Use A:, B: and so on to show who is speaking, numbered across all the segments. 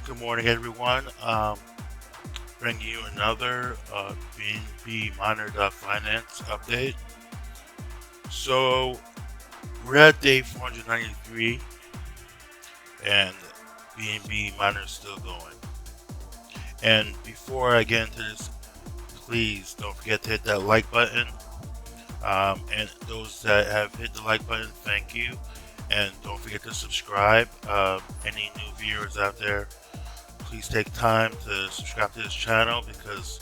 A: Good morning, everyone. Bringing you another Bnb Miner Finance update. So we're at day 493, and Bnb Miner is still going. And before I get into this, please don't forget to hit that like button. And those that have hit the like button, thank you. And don't forget to subscribe. Any new viewers out there, please take time to subscribe to this channel because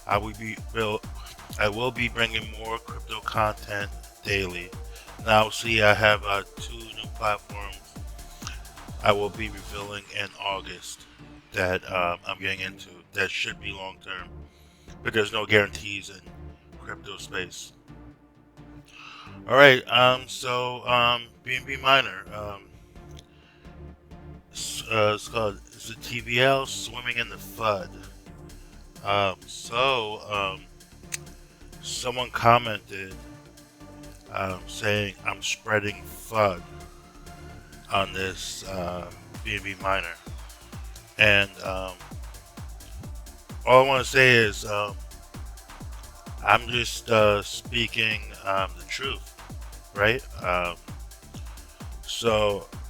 A: I will be bringing more crypto content daily. Now, see, I have two new platforms I will be revealing in August that I'm getting into that should be long term, but there's no guarantees in crypto space. All right, Bnb Miner, it's a TVL swimming in the FUD. Someone commented saying I'm spreading FUD on this Bnb Miner, and all I want to say is I'm just speaking the truth, right?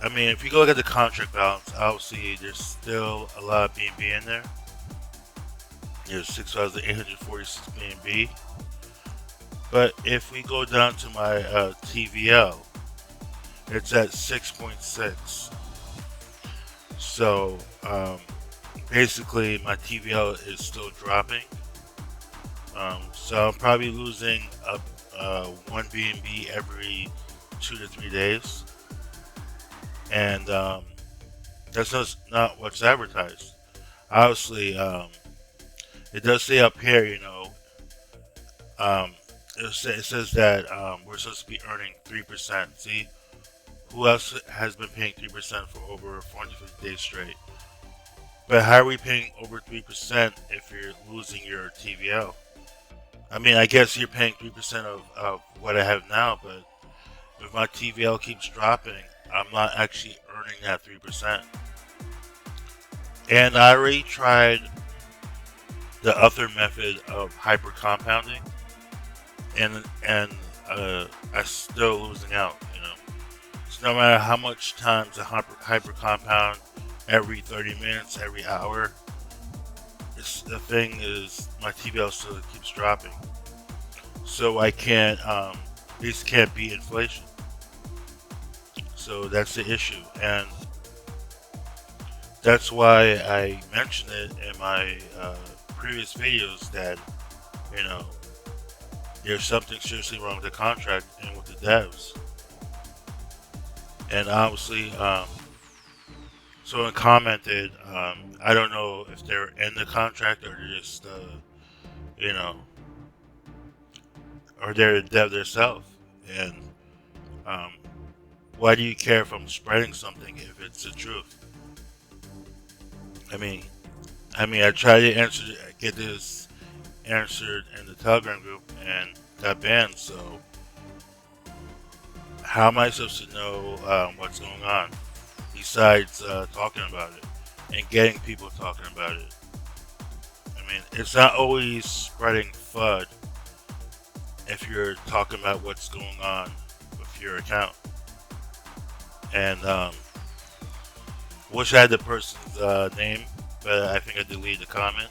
A: I mean, if you go look at the contract balance, obviously there's still a lot of BNB in there. There's 6,846 BNB. But if we go down to my TVL, it's at 6.6. So basically, my TVL is still dropping. So I'm probably losing one BNB every 2 to 3 days. And that's just not what's advertised. Obviously, it does say up here, it says that we're supposed to be earning 3%. See, who else has been paying 3% for over 450 days straight? But how are we paying over 3% if you're losing your TVL? I mean, I guess you're paying 3% of what I have now, but if my TVL keeps dropping, I'm not actually earning that 3%. And I already tried the other method of hyper compounding, and I'm still losing out. So no matter how much times I hyper compound, every 30 minutes, every hour, the thing is my TVL still keeps dropping. So I can't. This can't be inflation. So that's the issue, and that's why I mentioned it in my previous videos that there's something seriously wrong with the contract and with the devs. And obviously, someone commented, I don't know if they're in the contract or they're just, or they're the dev themselves. And why do you care if I'm spreading something if it's the truth? I mean, I tried to get this answered in the Telegram group and got banned. So, how am I supposed to know what's going on besides talking about it and getting people talking about it? I mean, it's not always spreading FUD if you're talking about what's going on with your account. And wish I had the person's name, but I think I deleted the comment.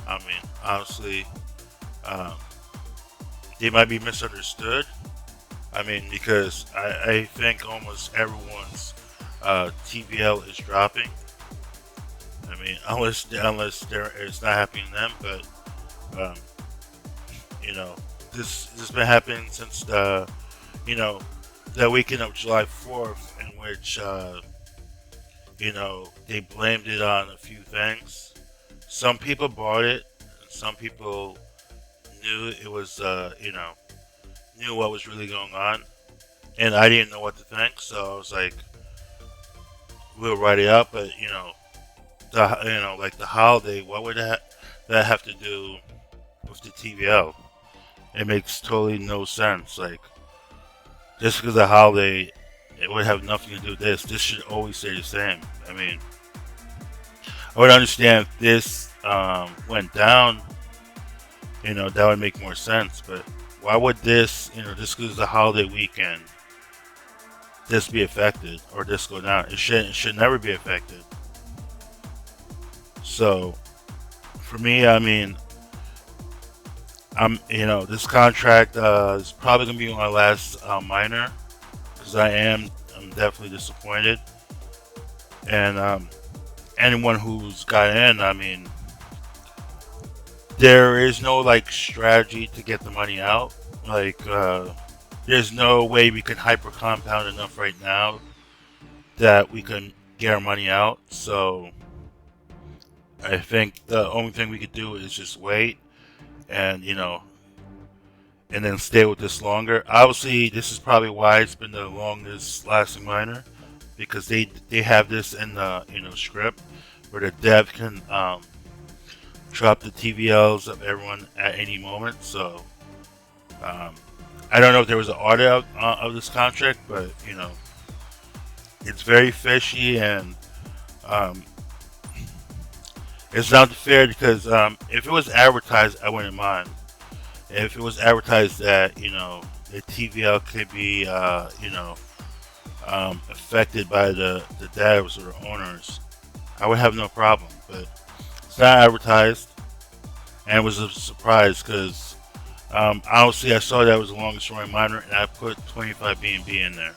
A: I mean, honestly, they might be misunderstood. I mean, because I think almost everyone's TVL is dropping. I mean, unless it's not happening to them, but this has been happening since the weekend of July 4th, in which they blamed it on a few things. Some people bought it, and some people knew it was knew what was really going on, and I didn't know what to think. So I was like, we'll write it up, but like the holiday, what would that have to do with the TVL? It makes totally no sense. Like, just because the holiday, it would have nothing to do with this. This should always stay the same. I mean, I would understand if this went down. That would make more sense. But why would this, just because it's a holiday weekend, this be affected or this go down? It should never be affected. So for me, I mean, this contract is probably gonna be my last miner because I'm definitely disappointed. And anyone who's got in, I mean, there is no like strategy to get the money out. Like, there's no way we can hyper compound enough right now that we can get our money out. So I think the only thing we could do is just wait and and then stay with this longer. Obviously, this is probably why it's been the longest lasting miner because they have this in the script where the dev can drop the TVLs of everyone at any moment. So I don't know if there was an audit of this contract, but it's very fishy and um, it's not fair because if it was advertised, I wouldn't mind. If it was advertised that the TVL could be affected by the devs or the owners, I would have no problem. But it's not advertised, and it was a surprise because honestly, I saw that it was the longest running miner, and I put 25 Bnb in there,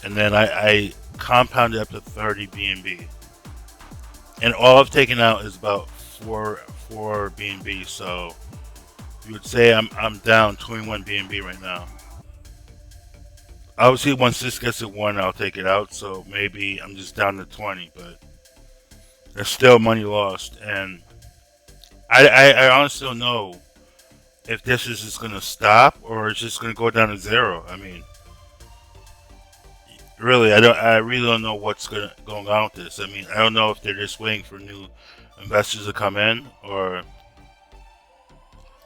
A: and then I compounded up to 30 Bnb, and all I've taken out is about four Bnb. So you would say I'm down 21 Bnb right now. Obviously, once this gets to 1, I'll take it out. So maybe I'm just down to 20, but there's still money lost, and I honestly don't know if this is just gonna stop or it's just gonna go down to 0. I mean, really, I really don't know what's going on with this. I mean, I don't know if they're just waiting for new investors to come in or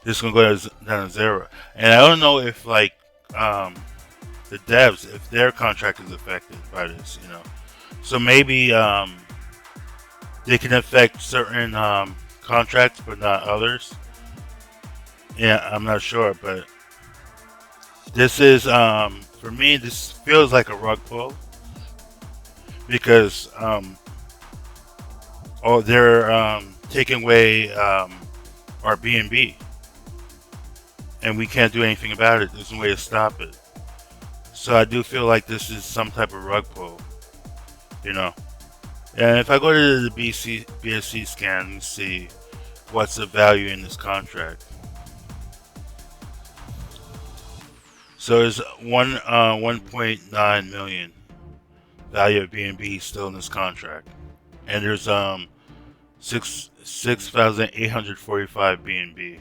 A: this is gonna go down to 0. And I don't know if like the devs, if their contract is affected by this, So maybe they can affect certain contracts, but not others. Yeah, I'm not sure, but this is for me. This feels like a rug pull because they're taking away our Bnb, and we can't do anything about it. There's no way to stop it. So I do feel like this is some type of rug pull, And if I go to the BSC scan and see what's the value in this contract. So there's 1.9 million value of Bnb still in this contract, and there's 6,845 Bnb.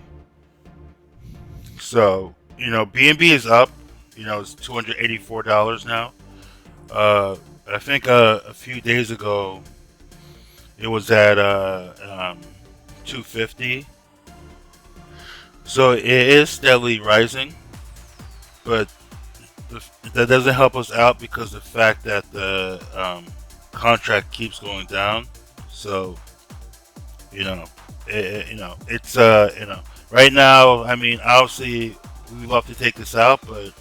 A: So Bnb is up. It's $284 now. I think a few days ago it was at 250. So it is steadily rising, but that doesn't help us out because the fact that the contract keeps going down. So it's right now. I mean, obviously we love to take this out, but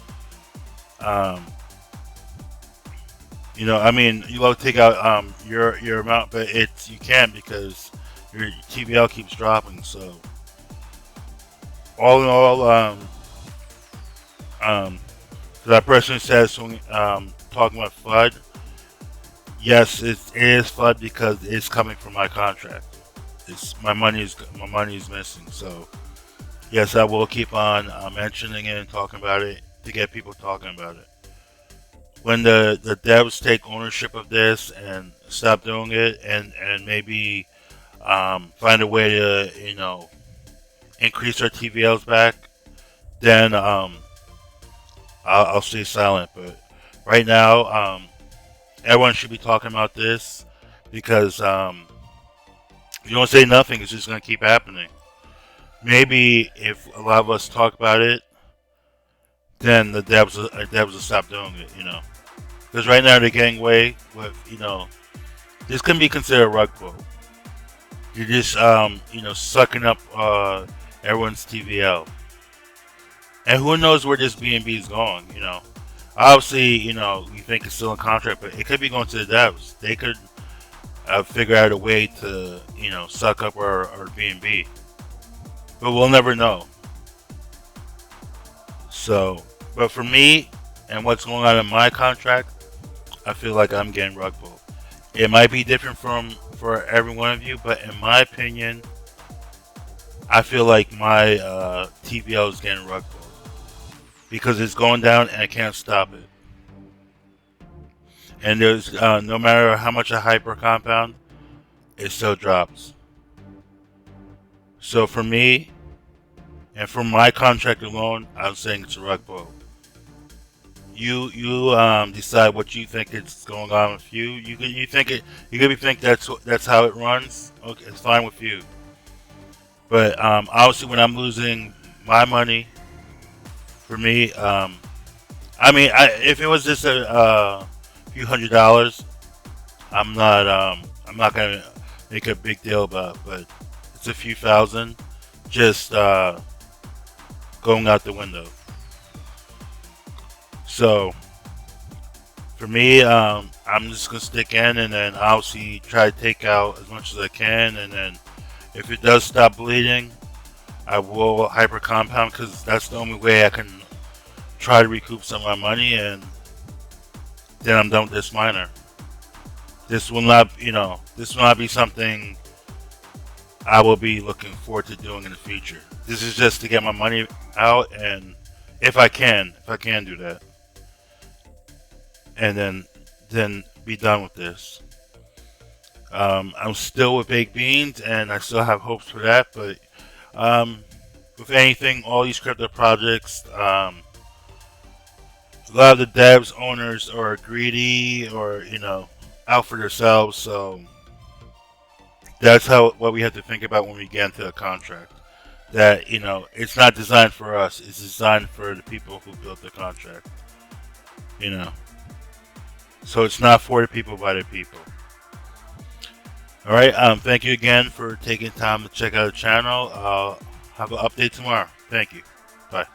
A: I mean, you love to take out your amount, but you can't because your TVL keeps dropping. So all in all, for that person who says talking about FUD, yes, it is FUD because it's coming from my contract. My money is missing. So yes, I will keep on mentioning it and talking about it to get people talking about it. When the devs take ownership of this and stop doing it, and maybe find a way to increase our TVLs back, then I'll stay silent. But right now, everyone should be talking about this because if you don't say nothing, it's just going to keep happening. Maybe if a lot of us talk about it, then the devs will stop doing it. Because right now they're getting away with This can be considered a rug pull. You're just sucking up everyone's TVL, and who knows where this BNB is going. Obviously, we think it's still in contract, but it could be going to the devs. They could figure out a way to suck up our BNB, but we'll never know. So, but for me and what's going on in my contract, I feel like I'm getting rug pulled. It might be different for every one of you, but in my opinion, I feel like my TVL is getting rug pulled because it's going down and I can't stop it. And there's no matter how much I hyper compound, it still drops. So for me, and for my contract alone, I'm saying it's a rug pull. You decide what you think is going on with you. You think that's how it runs. Okay, it's fine with you. But obviously, when I'm losing my money, for me, if it was just a few $100s, I'm not gonna make a big deal about it. But it's a few thousand, just going out the window. So for me, I'm just gonna stick in, and then obviously try to take out as much as I can, and then if it does stop bleeding, I will hyper compound because that's the only way I can try to recoup some of my money, and then I'm done with this miner. This will not be something I will be looking forward to doing in the future. This is just to get my money out, and if I can do that, and then be done with this. I'm still with baked beans, and I still have hopes for that. But with anything, all these crypto projects, a lot of the devs owners are greedy or out for themselves. So that's what we have to think about when we get into a contract. That it's not designed for us; it's designed for the people who built the contract. So it's not for the people by the people. All right. Thank you again for taking time to check out the channel. I'll have an update tomorrow. Thank you. Bye.